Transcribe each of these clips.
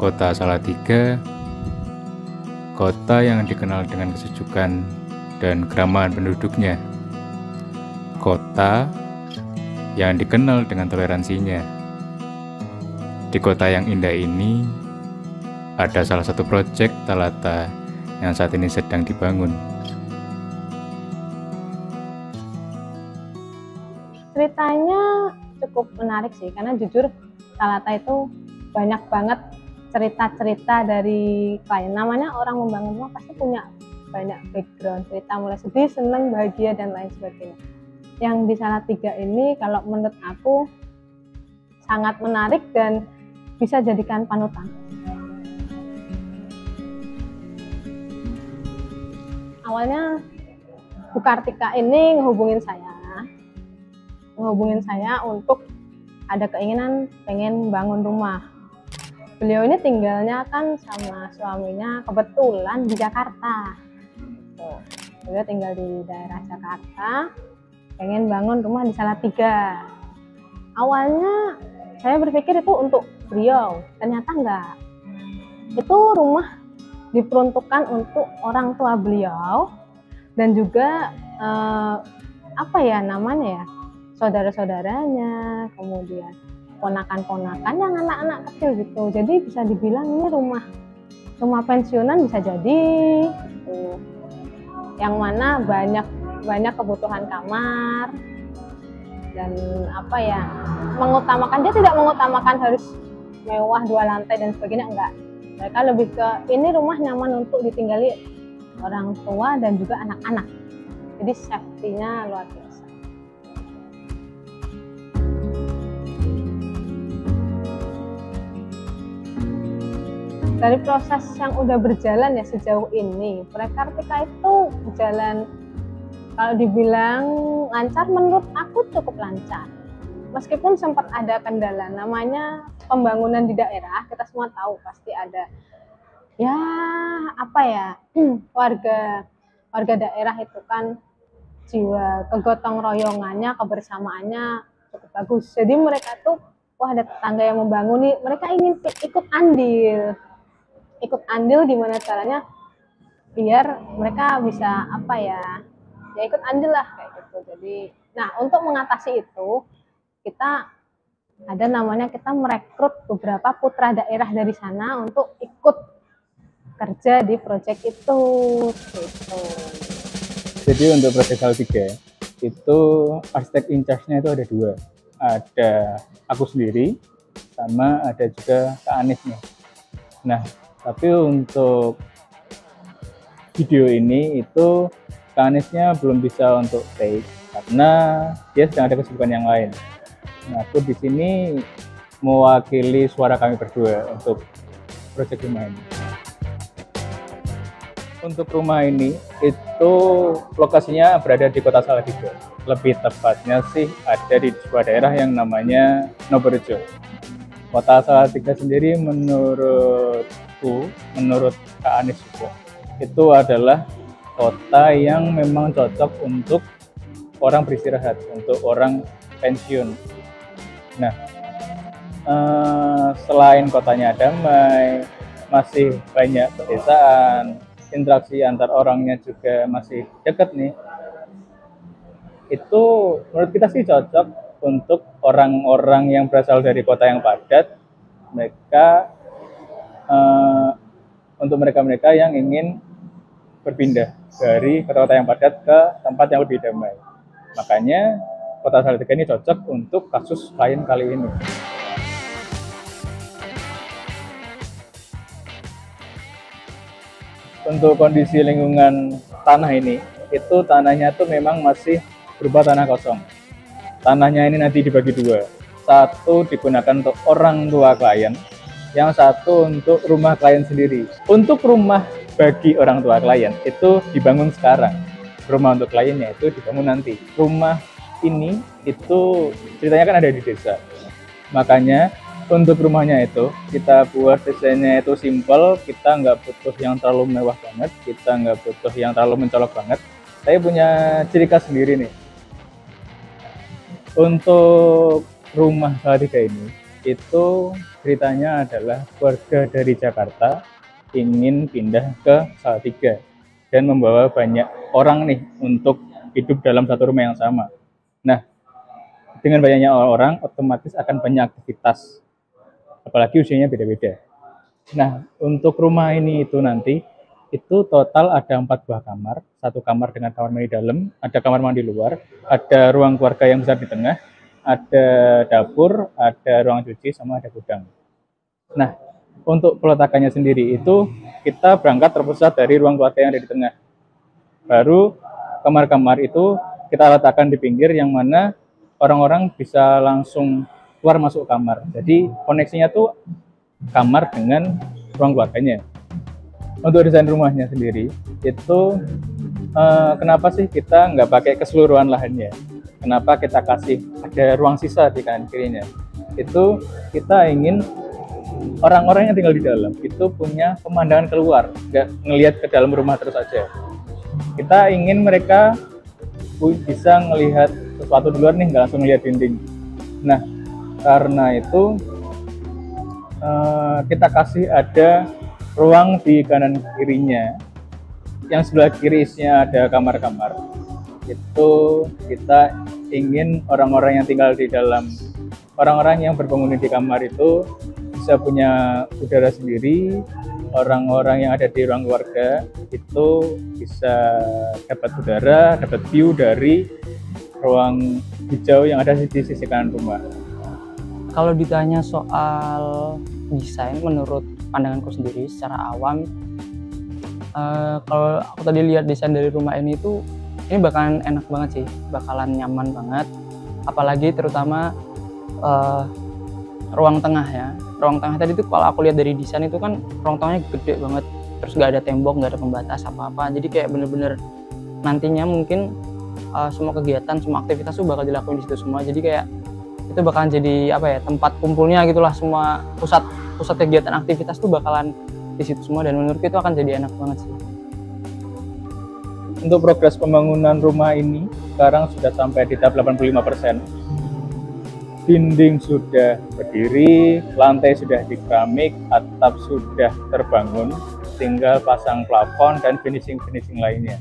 Kota Salatiga, kota yang dikenal dengan kesejukan dan keramahan penduduknya. Kota yang dikenal dengan toleransinya. Di kota yang indah ini, ada salah satu proyek Talata yang saat ini sedang dibangun. Ceritanya cukup menarik sih, karena jujur Talata itu banyak banget cerita-cerita dari klien. Namanya orang membangun rumah pasti punya banyak background cerita, mulai sedih, senang, bahagia, dan lain sebagainya. Yang di Salatiga ini kalau menurut aku sangat menarik dan bisa jadikan panutan. Awalnya Bu Kartika ini menghubungin saya untuk ada keinginan pengen bangun rumah. Beliau ini tinggalnya kan sama suaminya kebetulan di Jakarta. Beliau tinggal di daerah Jakarta, pengen bangun rumah di Salatiga. Awalnya saya berpikir itu untuk beliau, ternyata enggak. Itu rumah diperuntukkan untuk orang tua beliau dan juga saudara-saudaranya, kemudian ponakan-ponakan yang anak-anak kecil gitu. Jadi bisa dibilang ini rumah pensiunan bisa jadi gitu. Yang mana banyak kebutuhan kamar dan dia tidak mengutamakan harus mewah 2 lantai dan sebagainya, enggak. Mereka lebih ke ini rumah nyaman untuk ditinggali orang tua dan juga anak-anak. Jadi safety-nya luar biasa. Dari proses yang udah berjalan ya sejauh ini, proyek Kartika itu berjalan, kalau dibilang lancar, menurut aku cukup lancar. Meskipun sempat ada kendala, namanya pembangunan di daerah, kita semua tahu pasti ada warga daerah itu kan jiwa kegotong royongannya, kebersamaannya cukup bagus. Jadi mereka tuh ada tetangga yang membanguni, mereka ingin ikut andil gimana caranya biar mereka bisa ikut andil lah kayak gitu. Jadi untuk mengatasi itu kita merekrut beberapa putra daerah dari sana untuk ikut kerja di proyek itu gitu. Jadi untuk proyek Salatiga itu arsitek in charge-nya itu ada 2. Ada aku sendiri sama ada juga Kak Anis nih. Nah, tapi untuk video ini itu Kak Anisnya belum bisa untuk take karena dia sedang ada kesibukan yang lain. Nah, aku di sini mewakili suara kami berdua untuk proyek rumah ini. Untuk rumah ini itu lokasinya berada di Kota Salatiga. Lebih tepatnya sih ada di sebuah daerah yang namanya Noborejo. Kota Salatiga sendiri menurut Kak Anis juga, itu adalah kota yang memang cocok untuk orang beristirahat, untuk orang pensiun. Nah, selain kotanya damai, masih banyak pedesaan, interaksi antar orangnya juga masih dekat nih. Itu menurut kita sih cocok untuk orang-orang yang berasal dari kota yang padat. Untuk mereka-mereka yang ingin berpindah dari kota-kota yang padat ke tempat yang lebih damai. Makanya Kota Salatiga ini cocok untuk kasus klien kali ini. Untuk kondisi lingkungan tanah ini, itu tanahnya tuh memang masih berupa tanah kosong. Tanahnya ini nanti dibagi 2. Satu digunakan untuk orang tua klien, yang satu untuk rumah klien sendiri. Untuk rumah bagi orang tua klien itu dibangun sekarang. Rumah untuk kliennya itu dibangun nanti. Rumah ini itu ceritanya kan ada di desa. Makanya untuk rumahnya itu kita buat desainnya itu simple, kita nggak butuh yang terlalu mewah banget, kita nggak butuh yang terlalu mencolok banget. Saya punya ciri khas sendiri nih. Untuk rumah Salatiga ini itu ceritanya adalah keluarga dari Jakarta ingin pindah ke Salatiga dan membawa banyak orang nih untuk hidup dalam satu rumah yang sama. Nah, dengan banyaknya orang otomatis akan banyak aktivitas, apalagi usianya beda-beda. Nah, untuk rumah ini itu nanti itu total ada 4 buah kamar, 1 kamar dengan kamar mandi dalam, ada kamar mandi luar, ada ruang keluarga yang besar di tengah, ada dapur, ada ruang cuci, sama ada gudang. Nah, untuk peletakannya sendiri itu kita berangkat terpusat dari ruang keluarga yang ada di tengah. Baru kamar-kamar itu kita letakkan di pinggir yang mana orang-orang bisa langsung keluar masuk kamar. Jadi koneksinya tuh kamar dengan ruang keluarganya. Untuk desain rumahnya sendiri itu kenapa sih kita nggak pakai keseluruhan lahannya? Kenapa kita kasih ada ruang sisa di kanan kirinya? Itu kita ingin orang-orang yang tinggal di dalam itu punya pemandangan keluar, nggak ngelihat ke dalam rumah terus aja. Kita ingin mereka bisa melihat sesuatu di luar nih, nggak langsung melihat dinding. Nah, karena itu kita kasih ada ruang di kanan kirinya. Yang sebelah kiri isinya ada kamar-kamar. Itu kita ingin orang-orang yang tinggal di dalam, orang-orang yang berpenghuni di kamar itu bisa punya udara sendiri. Orang-orang yang ada di ruang keluarga itu bisa dapat udara, dapat view dari ruang hijau yang ada di sisi kanan rumah. Kalau ditanya soal desain, menurut pandanganku sendiri secara awam, kalau aku tadi lihat desain dari rumah ini tuh, ini bakalan enak banget sih, bakalan nyaman banget. Apalagi terutama ruang tengah ya. Ruang tengah tadi tuh kalau aku lihat dari desain itu kan ruang tengahnya gede banget, terus nggak ada tembok, nggak ada pembatas apa-apa. Jadi kayak bener-bener nantinya mungkin semua kegiatan, semua aktivitas tuh bakal dilakuin di situ semua. Jadi kayak itu bakalan jadi apa ya, tempat kumpulnya gitulah, semua pusat kegiatan aktivitas tuh bakalan di situ semua, dan menurutku itu akan jadi enak banget sih. Untuk progres pembangunan rumah ini sekarang sudah sampai di tahap 85%. Dinding sudah berdiri, lantai sudah di keramik, atap sudah terbangun, tinggal pasang plafon dan finishing lainnya.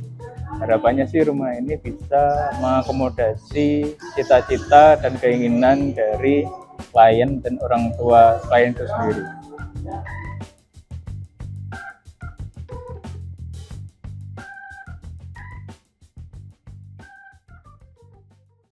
Harapannya sih rumah ini bisa mengakomodasi cita-cita dan keinginan dari klien dan orang tua klien itu sendiri.